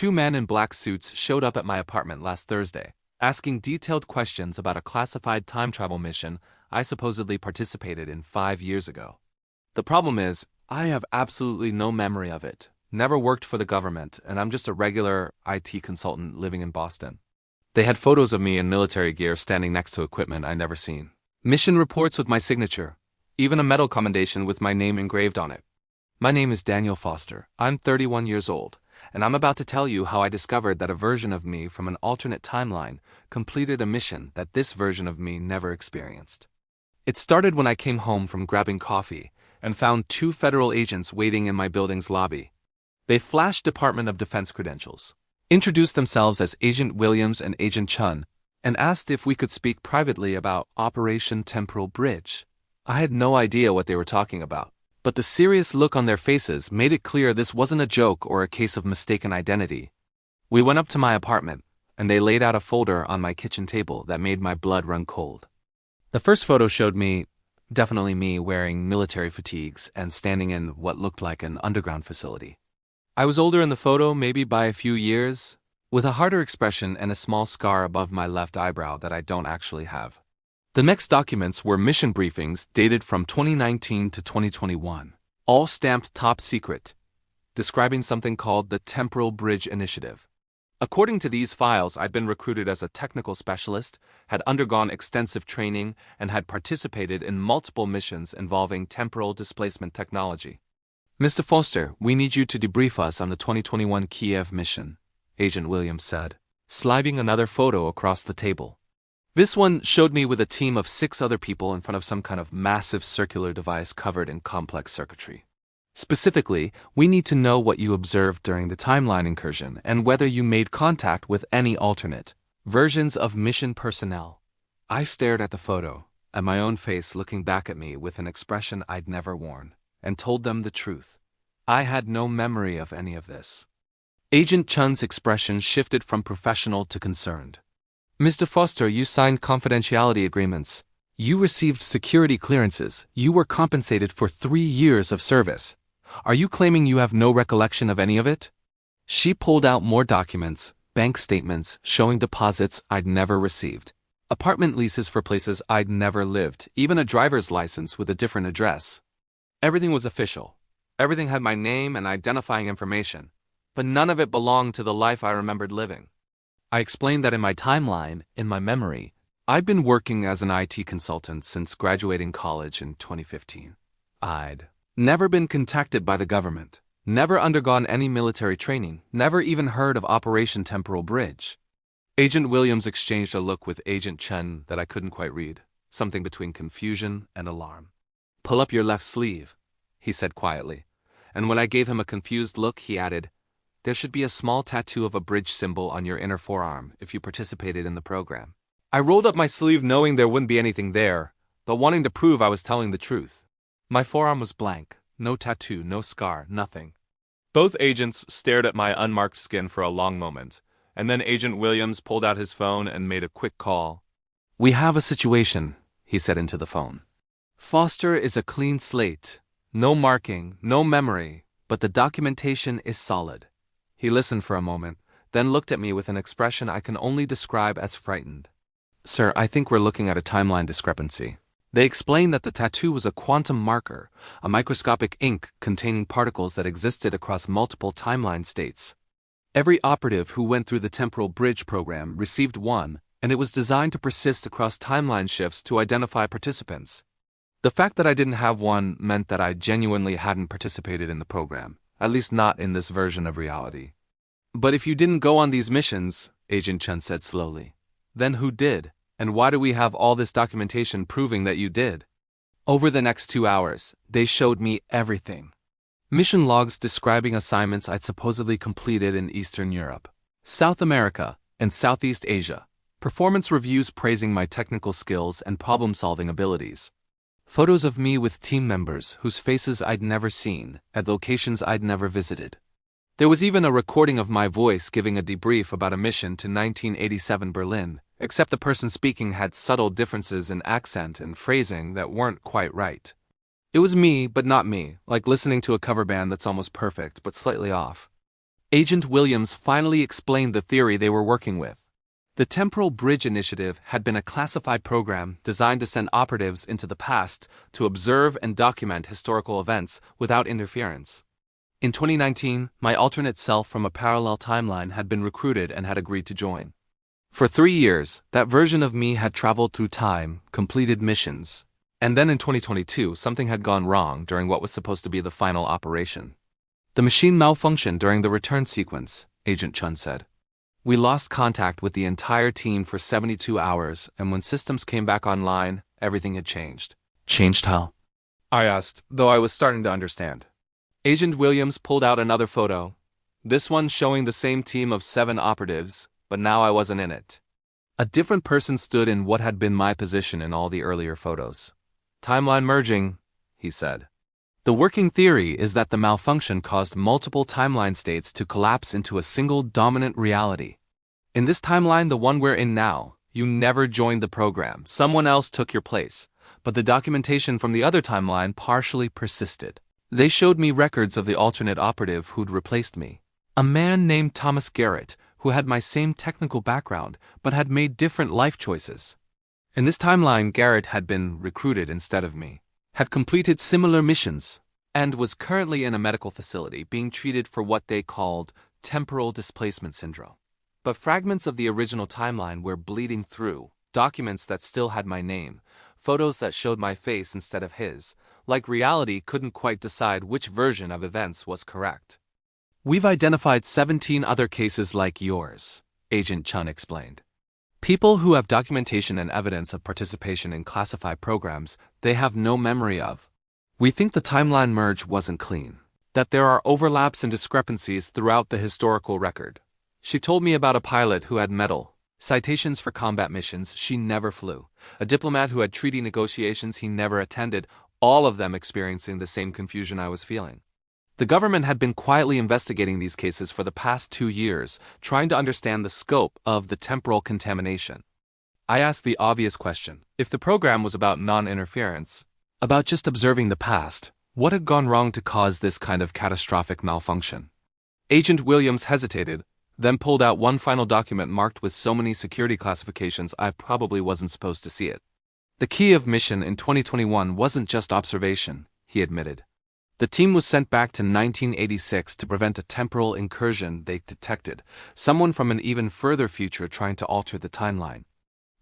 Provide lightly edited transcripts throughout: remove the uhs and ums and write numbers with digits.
Two men in black suits showed up at my apartment last Thursday, asking detailed questions about a classified time travel mission I supposedly participated in 5 years ago. The problem is, I have absolutely no memory of it, never worked for the government, and I'm just a regular IT consultant living in Boston. They had photos of me in military gear standing next to equipment I'd never seen. Mission reports with my signature, even a medal commendation with my name engraved on it. My name is Daniel Foster. I'm 31 years old, and I'm about to tell you how I discovered that a version of me from an alternate timeline completed a mission that this version of me never experienced. It started when I came home from grabbing coffee and found two federal agents waiting in my building's lobby. They flashed Department of Defense credentials, introduced themselves as Agent Williams and Agent Chun, and asked if we could speak privately about Operation Temporal Bridge. I had no idea what they were talking about, but the serious look on their faces made it clear this wasn't a joke or a case of mistaken identity. We went up to my apartment, and they laid out a folder on my kitchen table that made my blood run cold. The first photo showed me, definitely me, wearing military fatigues and standing in what looked like an underground facility. I was older in the photo, maybe by a few years, with a harder expression and a small scar above my left eyebrow that I don't actually have. The next documents were mission briefings dated from 2019 to 2021, all stamped top secret, describing something called the Temporal Bridge Initiative. According to these files, I'd been recruited as a technical specialist, had undergone extensive training, and had participated in multiple missions involving temporal displacement technology. Mr. Foster, we need you to debrief us on the 2021 Kiev mission, Agent Williams said, sliding another photo across the table. This one showed me with a team of 6 other people in front of some kind of massive circular device covered in complex circuitry. Specifically, we need to know what you observed during the timeline incursion and whether you made contact with any alternate versions of mission personnel. I stared at the photo, at my own face looking back at me with an expression I'd never worn, and told them the truth. I had no memory of any of this. Agent Chun's expression shifted from professional to concerned. Mr. Foster, you signed confidentiality agreements. You received security clearances. You were compensated for 3 years of service. Are you claiming you have no recollection of any of it? She pulled out more documents, bank statements showing deposits I'd never received, apartment leases for places I'd never lived, even a driver's license with a different address. Everything was official. Everything had my name and identifying information, but none of it belonged to the life I remembered living. I explained that in my timeline, in my memory, I'd been working as an IT consultant since graduating college in 2015. I'd never been contacted by the government, never undergone any military training, never even heard of Operation Temporal Bridge. Agent Williams exchanged a look with Agent Chen that I couldn't quite read, something between confusion and alarm. "Pull up your left sleeve," he said quietly, and when I gave him a confused look, he added, "There should be a small tattoo of a bridge symbol on your inner forearm if you participated in the program." I rolled up my sleeve knowing there wouldn't be anything there, but wanting to prove I was telling the truth. My forearm was blank, no tattoo, no scar, nothing. Both agents stared at my unmarked skin for a long moment, and then Agent Williams pulled out his phone and made a quick call. "We have a situation," he said into the phone. "Foster is a clean slate, no marking, no memory, but the documentation is solid." He listened for a moment, then looked at me with an expression I can only describe as frightened. "Sir, I think we're looking at a timeline discrepancy." They explained that the tattoo was a quantum marker, a microscopic ink containing particles that existed across multiple timeline states. Every operative who went through the Temporal Bridge program received one, and it was designed to persist across timeline shifts to identify participants. The fact that I didn't have one meant that I genuinely hadn't participated in the program, at least not in this version of reality. "But if you didn't go on these missions," Agent Chen said slowly, "then who did? And why do we have all this documentation proving that you did?" Over the next 2 hours, they showed me everything. Mission logs describing assignments I'd supposedly completed in Eastern Europe, South America, and Southeast Asia. Performance reviews praising my technical skills and problem-solving abilities. Photos of me with team members whose faces I'd never seen, at locations I'd never visited. There was even a recording of my voice giving a debrief about a mission to 1987 Berlin, except the person speaking had subtle differences in accent and phrasing that weren't quite right. It was me, but not me, like listening to a cover band that's almost perfect but slightly off. Agent Williams finally explained the theory they were working with. The Temporal Bridge Initiative had been a classified program designed to send operatives into the past to observe and document historical events without interference. In 2019, my alternate self from a parallel timeline had been recruited and had agreed to join. For 3 years, that version of me had traveled through time, completed missions. And then in 2022, something had gone wrong during what was supposed to be the final operation. The machine malfunctioned during the return sequence, Agent Chun said. We lost contact with the entire team for 72 hours, and when systems came back online, everything had changed. Changed how? I asked, though I was starting to understand. Agent Williams pulled out another photo, this one showing the same team of 7 operatives, but now I wasn't in it. A different person stood in what had been my position in all the earlier photos. Timeline merging, he said. The working theory is that the malfunction caused multiple timeline states to collapse into a single dominant reality. In this timeline, the one we're in now, you never joined the program, someone else took your place, but the documentation from the other timeline partially persisted. They showed me records of the alternate operative who'd replaced me. A man named Thomas Garrett, who had my same technical background, but had made different life choices. In this timeline, Garrett had been recruited instead of me, had completed similar missions, and was currently in a medical facility being treated for what they called temporal displacement syndrome. But fragments of the original timeline were bleeding through, documents that still had my name, photos that showed my face instead of his, like reality couldn't quite decide which version of events was correct. We've identified 17 other cases like yours, Agent Chun explained. People who have documentation and evidence of participation in classified programs they have no memory of. We think the timeline merge wasn't clean, that there are overlaps and discrepancies throughout the historical record. She told me about a pilot who had medal, citations for combat missions she never flew, a diplomat who had treaty negotiations he never attended, all of them experiencing the same confusion I was feeling. The government had been quietly investigating these cases for the past 2 years, trying to understand the scope of the temporal contamination. I asked the obvious question. If the program was about non-interference, about just observing the past, what had gone wrong to cause this kind of catastrophic malfunction? Agent Williams hesitated, then pulled out one final document marked with so many security classifications I probably wasn't supposed to see it. The key of mission in 2021 wasn't just observation, he admitted. The team was sent back to 1986 to prevent a temporal incursion they detected, someone from an even further future trying to alter the timeline.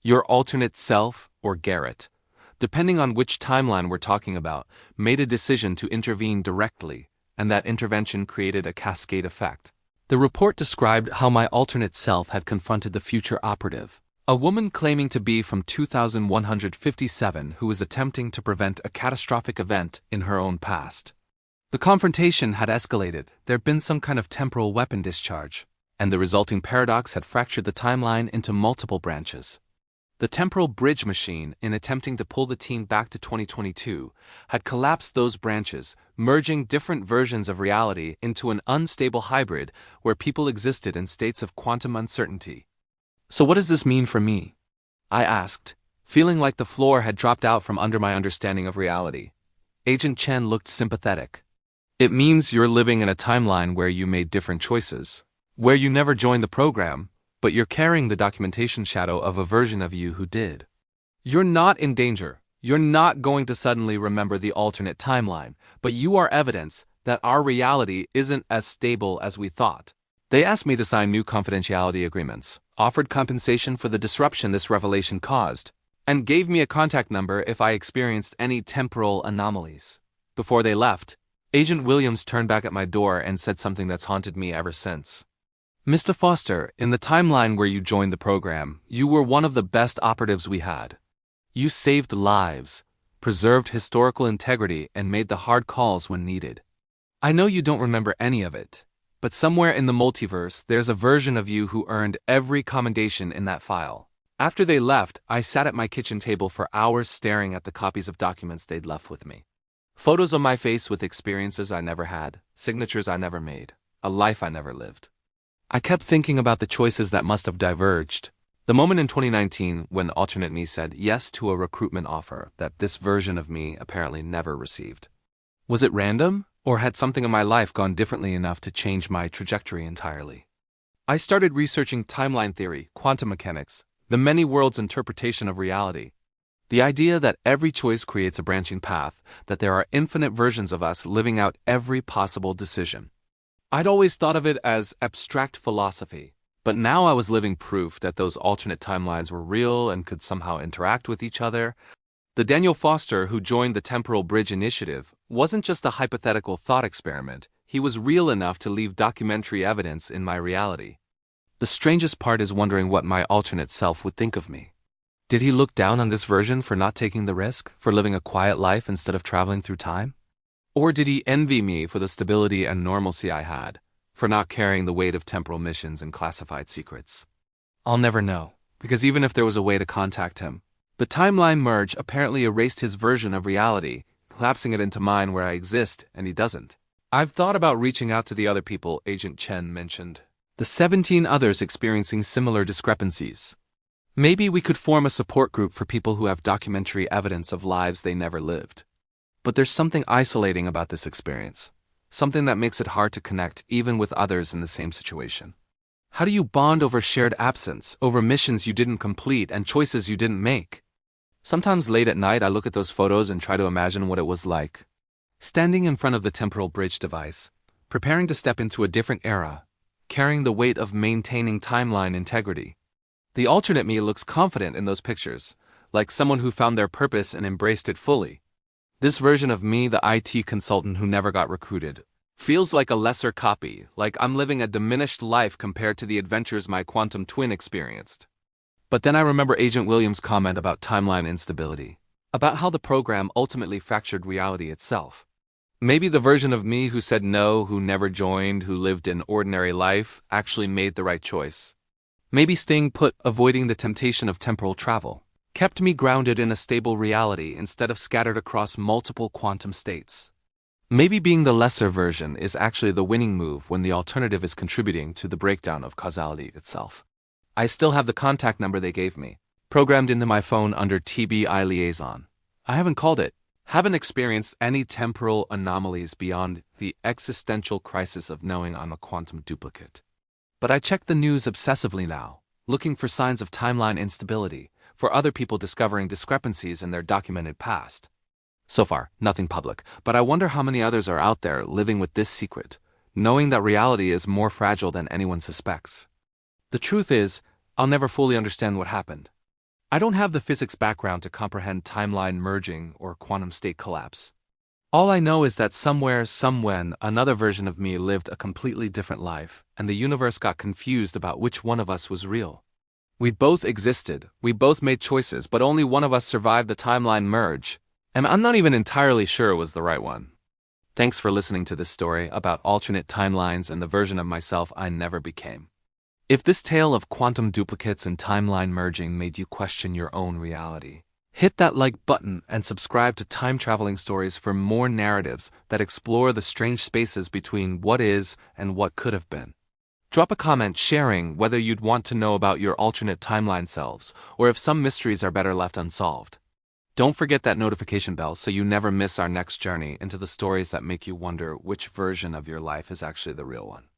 Your alternate self, or Garrett, depending on which timeline we're talking about, made a decision to intervene directly, and that intervention created a cascade effect. The report described how my alternate self had confronted the future operative, a woman claiming to be from 2157 who was attempting to prevent a catastrophic event in her own past. The confrontation had escalated, there'd been some kind of temporal weapon discharge, and the resulting paradox had fractured the timeline into multiple branches. The temporal bridge machine, in attempting to pull the team back to 2022, had collapsed those branches, merging different versions of reality into an unstable hybrid where people existed in states of quantum uncertainty. So what does this mean for me? I asked, feeling like the floor had dropped out from under my understanding of reality. Agent Chen looked sympathetic. It means you're living in a timeline where you made different choices, where you never joined the program, but you're carrying the documentation shadow of a version of you who did. You're not in danger. You're not going to suddenly remember the alternate timeline, but you are evidence that our reality isn't as stable as we thought. They asked me to sign new confidentiality agreements, offered compensation for the disruption this revelation caused, and gave me a contact number if I experienced any temporal anomalies. Before they left, Agent Williams turned back at my door and said something that's haunted me ever since. Mr. Foster, in the timeline where you joined the program, you were one of the best operatives we had. You saved lives, preserved historical integrity, and made the hard calls when needed. I know you don't remember any of it, but somewhere in the multiverse there's a version of you who earned every commendation in that file. After they left, I sat at my kitchen table for hours staring at the copies of documents they'd left with me. Photos of my face with experiences I never had, signatures I never made, a life I never lived. I kept thinking about the choices that must have diverged. The moment in 2019 when alternate me said yes to a recruitment offer that this version of me apparently never received. Was it random? Or had something in my life gone differently enough to change my trajectory entirely? I started researching timeline theory, quantum mechanics, the many worlds interpretation of reality. The idea that every choice creates a branching path, that there are infinite versions of us living out every possible decision. I'd always thought of it as abstract philosophy, but now I was living proof that those alternate timelines were real and could somehow interact with each other. The Daniel Foster who joined the Temporal Bridge Initiative wasn't just a hypothetical thought experiment, he was real enough to leave documentary evidence in my reality. The strangest part is wondering what my alternate self would think of me. Did he look down on this version for not taking the risk, for living a quiet life instead of traveling through time? Or did he envy me for the stability and normalcy I had, for not carrying the weight of temporal missions and classified secrets? I'll never know, because even if there was a way to contact him, the timeline merge apparently erased his version of reality, collapsing it into mine where I exist and he doesn't. I've thought about reaching out to the other people Agent Chen mentioned, the 17 others experiencing similar discrepancies. Maybe we could form a support group for people who have documentary evidence of lives they never lived. But there's something isolating about this experience, something that makes it hard to connect even with others in the same situation. How do you bond over shared absence, over missions you didn't complete and choices you didn't make? Sometimes late at night I look at those photos and try to imagine what it was like. Standing in front of the temporal bridge device, preparing to step into a different era, carrying the weight of maintaining timeline integrity. The alternate me looks confident in those pictures, like someone who found their purpose and embraced it fully. This version of me, the IT consultant who never got recruited, feels like a lesser copy, like I'm living a diminished life compared to the adventures my quantum twin experienced. But then I remember Agent Williams' comment about timeline instability, about how the program ultimately fractured reality itself. Maybe the version of me who said no, who never joined, who lived an ordinary life, actually made the right choice. Maybe staying put, avoiding the temptation of temporal travel, kept me grounded in a stable reality instead of scattered across multiple quantum states. Maybe being the lesser version is actually the winning move when the alternative is contributing to the breakdown of causality itself. I still have the contact number they gave me, programmed into my phone under TBI liaison. I haven't called it, haven't experienced any temporal anomalies beyond the existential crisis of knowing I'm a quantum duplicate. But I check the news obsessively now, looking for signs of timeline instability, for other people discovering discrepancies in their documented past. So far, nothing public, but I wonder how many others are out there living with this secret, knowing that reality is more fragile than anyone suspects. The truth is, I'll never fully understand what happened. I don't have the physics background to comprehend timeline merging or quantum state collapse. All I know is that somewhere, somewhen, another version of me lived a completely different life, and the universe got confused about which one of us was real. We both existed, we both made choices, but only one of us survived the timeline merge, and I'm not even entirely sure it was the right one. Thanks for listening to this story about alternate timelines and the version of myself I never became. If this tale of quantum duplicates and timeline merging made you question your own reality, hit that like button and subscribe to Time Traveling Stories for more narratives that explore the strange spaces between what is and what could have been. Drop a comment sharing whether you'd want to know about your alternate timeline selves, or if some mysteries are better left unsolved. Don't forget that notification bell so you never miss our next journey into the stories that make you wonder which version of your life is actually the real one.